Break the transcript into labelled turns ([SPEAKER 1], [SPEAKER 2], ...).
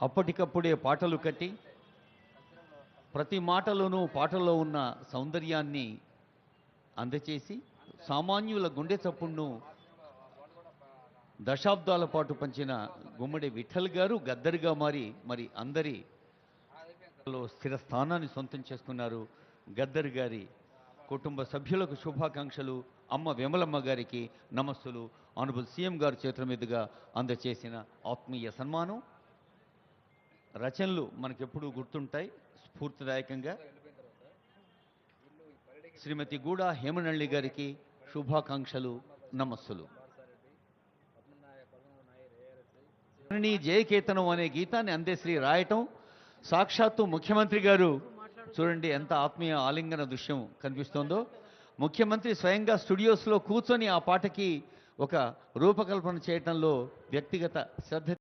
[SPEAKER 1] అప్పటికప్పుడే పాటలు కట్టి ప్రతి మాటలోనూ పాటలో ఉన్న సౌందర్యాన్ని అందచేసి సామాన్యుల గుండె చప్పుడును దశాబ్దాల పాటు పంచిన గుమ్మడి విఠల్ గారు గద్దరిగా మారి మరి అందరిలో స్థిర స్థానాన్ని సొంతం చేసుకున్నారు. గద్దర్ గారి కుటుంబ సభ్యులకు శుభాకాంక్షలు. అమ్మ విమలమ్మ గారికి నమస్సులు. ఆనరబుల్ సీఎం గారి చేతుల మీదుగా అందచేసిన ఆత్మీయ సన్మానం. రచనలు మనకెప్పుడూ గుర్తుంటాయి స్ఫూర్తిదాయకంగా. శ్రీమతి గూడా హేమనల్లి గారికి శుభాకాంక్షలు, నమస్సులు. జయకేతనం అనే గీతాన్ని అందశ్రీ రాయటం, సాక్షాత్తు ముఖ్యమంత్రి గారు చూడండి ఎంత ఆత్మీయ ఆలింగన దృశ్యం కనిపిస్తోందో. ముఖ్యమంత్రి స్వయంగా స్టూడియోస్లో కూర్చొని ఆ పాటకి ఒక రూపకల్పన చేయటంలో వ్యక్తిగత శ్రద్ధ